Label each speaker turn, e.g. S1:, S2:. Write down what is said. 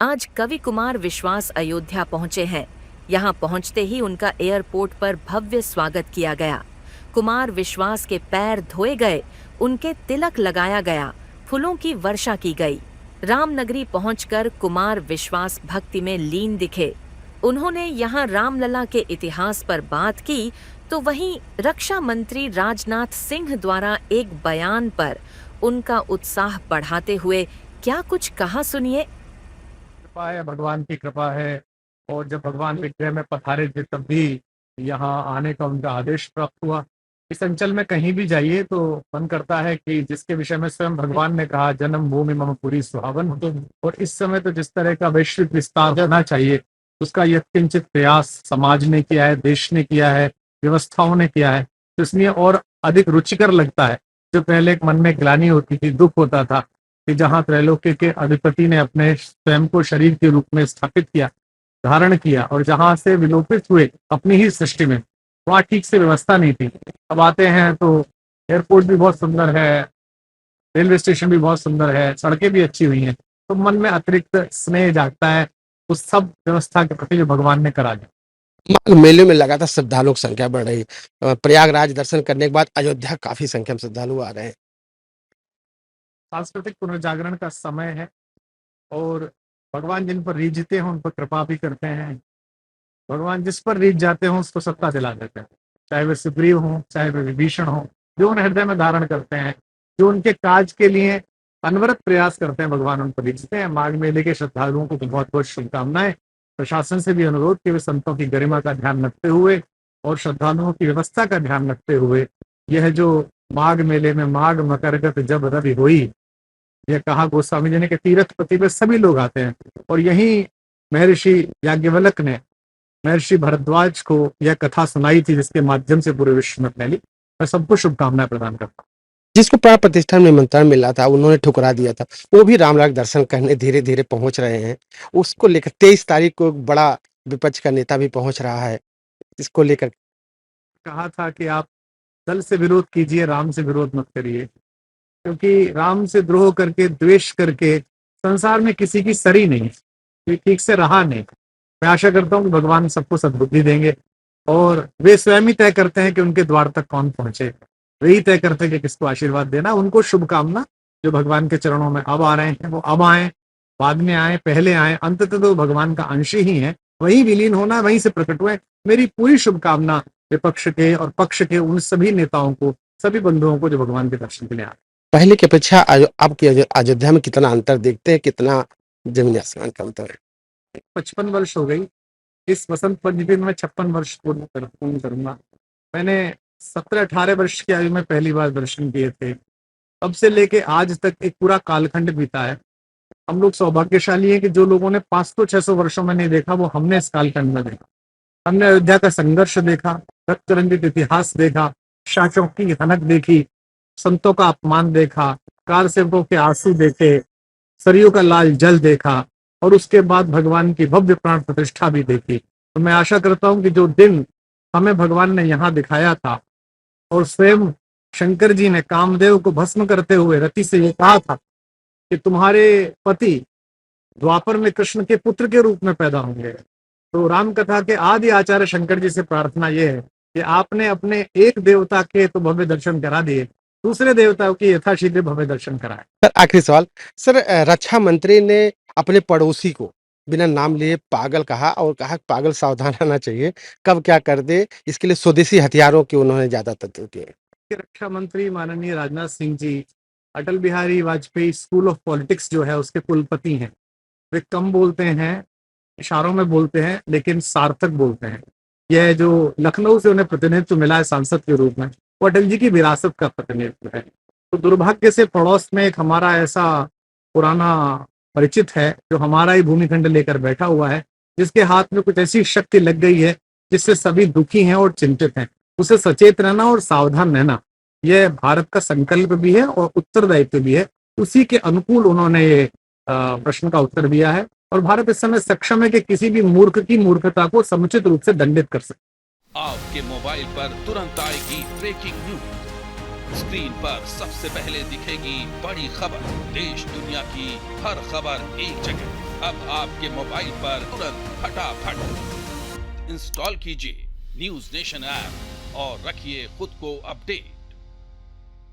S1: आज कवि कुमार विश्वास अयोध्या पहुंचे हैं। यहां पहुंचते ही उनका एयरपोर्ट पर भव्य स्वागत किया गया। कुमार विश्वास के पैर धोए गए, उनके तिलक लगाया गया, फूलों की वर्षा की गई। रामनगरी पहुंचकर कुमार विश्वास भक्ति में लीन दिखे। उन्होंने यहां रामलला के इतिहास पर बात की, तो वहीं रक्षा मंत्री राजनाथ सिंह द्वारा एक बयान पर उनका उत्साह बढ़ाते हुए क्या कुछ कहा, सुनिए।
S2: कृपा है, भगवान की कृपा है। और जब भगवान विग्रह में पधारे थे तब भी यहाँ आने का उनका आदेश प्राप्त हुआ। इस अंचल में कहीं भी जाइए तो मन करता है कि जिसके विषय में स्वयं भगवान ने कहा, जन्म भूमि मम पुरी सुहावन। और इस समय तो जिस तरह का वैश्विक विस्तार होना चाहिए उसका यत्किंचित प्रयास समाज ने किया है, देश ने किया है, व्यवस्थाओं ने किया है, तो इसलिए और अधिक रुचिकर लगता है। जो पहले एक मन में ग्लानि होती थी, दुख होता था कि जहाँ त्रैलोक्य के अधिपति ने अपने स्वयं को शरीर के रूप में स्थापित किया, धारण किया, और जहां से विलोपित हुए अपनी ही सृष्टि में, वहाँ ठीक से व्यवस्था नहीं थी। अब आते हैं तो एयरपोर्ट भी बहुत सुंदर है, रेलवे स्टेशन भी बहुत सुंदर है, सड़कें भी अच्छी हुई हैं, तो मन में अतिरिक्त स्नेह जागता है उस सब व्यवस्था के प्रति जो भगवान ने करा दिया।
S3: माघ मेले में लगातार श्रद्धालुओं की संख्या बढ़ रही। प्रयागराज दर्शन करने के बाद अयोध्या काफी संख्या में श्रद्धालु आ रहे हैं।
S2: सांस्कृतिक पुनर्जागरण का समय है और भगवान जिन पर रीझते हैं उन पर कृपा भी करते हैं। भगवान जिस पर रीझ जाते हों उसको सत्ता दिला देते हैं, चाहे वे सुग्रीव हों, चाहे वे विभीषण हों, जो उन्हें हृदय में धारण करते हैं, जो उनके काज के लिए अनवरत प्रयास करते हैं, भगवान उन पर रीझते हैं। माघ मेले के श्रद्धालुओं को तो बहुत बहुत शुभकामनाएं। प्रशासन से भी अनुरोध कि वे संतों की गरिमा का ध्यान रखते हुए और श्रद्धालुओं की व्यवस्था का ध्यान रखते हुए यह जो माघ मेले में माघ मकरगत जब रवि हुई, यह कहा गोस्वामी जी ने कि तीर्थ पति पे सभी लोग आते हैं। और यही महर्षि याज्ञवल्क्य ने महर्षि भरद्वाज को यह कथा सुनाई थी, जिसके माध्यम से पूरे विश्व में फैली। मैं सबको शुभकामनाएं प्रदान करता हूँ।
S3: जिसको प्राण प्रतिष्ठान में निमंत्रण मिला था उन्होंने ठुकरा दिया था, वो भी रामलाल दर्शन करने धीरे धीरे पहुंच रहे हैं। उसको लेकर 23 तारीख को एक बड़ा विपक्ष का नेता भी पहुंच रहा है। इसको लेकर
S2: कहा था कि आप दल से विरोध कीजिए, राम से विरोध मत करिए, क्योंकि राम से द्रोह करके, द्वेष करके संसार में किसी की सरी नहीं, कोई ठीक से रहा नहीं। मैं आशा करता हूँ कि भगवान सबको सद्बुद्धि देंगे और वे स्वयं ही तय करते हैं कि उनके द्वार तक कौन पहुंचे। वे ही तय करते हैं कि किसको आशीर्वाद देना। उनको शुभकामना, जो भगवान के चरणों में अब आ रहे हैं वो अब आए, बाद में आए, पहले आए, अंततः तो भगवान का अंश ही है, वही विलीन होना, वहीं से प्रकट हुए। मेरी पूरी शुभकामना विपक्ष के और पक्ष के उन सभी नेताओं को, सभी बंधुओं को जो भगवान के दर्शन के लिए आए।
S3: पहले की अपेक्षा आपकी अयोध्या में कितना अंतर देखते हैं, कितना जमीन आसमान का अंतर है?
S2: 55 वर्ष हो गई। इस वसंत पंचमी में 56 वर्ष पूर्ण करूंगा। मैंने 17-18 वर्ष की आयु में पहली बार दर्शन किए थे। तब से लेके आज तक एक पूरा कालखंड बीता है। हम लोग सौभाग्यशाली हैं कि जो लोगों ने 500-600 वर्षों में नहीं देखा, वो हमने इस कालखंड में देखा। हमने अयोध्या का संघर्ष देखा, रक्त रंजित इतिहास देखा, शासकों की हनक देखी, संतों का अपमान देखा, कार सेवकों के आंसू देखे, सरयू का लाल जल देखा, और उसके बाद भगवान की भव्य प्राण प्रतिष्ठा भी देखी। तो मैं आशा करता हूं कि जो दिन हमें भगवान ने यहाँ दिखाया था, और स्वयं शंकर जी ने कामदेव को भस्म करते हुए रति से ये कहा था कि तुम्हारे पति द्वापर में कृष्ण के पुत्र के रूप में पैदा होंगे। तो राम कथा के आदि आचार्य शंकर जी से प्रार्थना ये है कि आपने अपने एक देवता के तो भव्य दर्शन करा दिए, दूसरे देवताओं के यथाशीघ्र भव्य दर्शन कराए।
S3: सर, आखिरी सवाल। सर, रक्षा मंत्री ने अपने पड़ोसी को बिना नाम लिए पागल कहा और कहा पागल सावधान रहना चाहिए, कब क्या कर दे। इसके लिए स्वदेशी हथियारों के उन्होंने ज्यादा तत्व किए।
S2: रक्षा मंत्री माननीय Rajnath Singh ji Atal Bihari Vajpayee school of politics जो है उसके कुलपति हैं। वे कम बोलते हैं, इशारों में बोलते हैं, लेकिन सार्थक बोलते हैं। यह जो लखनऊ से उन्हें प्रतिनिधित्व मिला है सांसद के रूप में, वो अटल जी की विरासत का प्रतिनिधित्व है। तो दुर्भाग्य से पड़ोस में एक हमारा ऐसा पुराना परिचित है जो हमारा ही भूमिखंड लेकर बैठा हुआ है, जिसके हाथ में कुछ ऐसी शक्ति लग गई है जिससे सभी दुखी हैं और चिंतित हैं। उसे सचेत रहना और सावधान रहना, यह भारत का संकल्प भी है और उत्तरदायित्व भी है। उसी के अनुकूल उन्होंने ये प्रश्न का उत्तर दिया है, और भारत इस समय सक्षम है कि किसी भी मूर्ख की मूर्खता को समुचित रूप से दंडित कर सके।
S4: आपके मोबाइल पर तुरंत आएगी ब्रेकिंग न्यूज, स्क्रीन पर सबसे पहले दिखेगी बड़ी खबर, देश दुनिया की हर खबर एक जगह। अब आपके मोबाइल पर तुरंत फटाफट इंस्टॉल कीजिए न्यूज नेशन ऐप और रखिए खुद को अपडेट।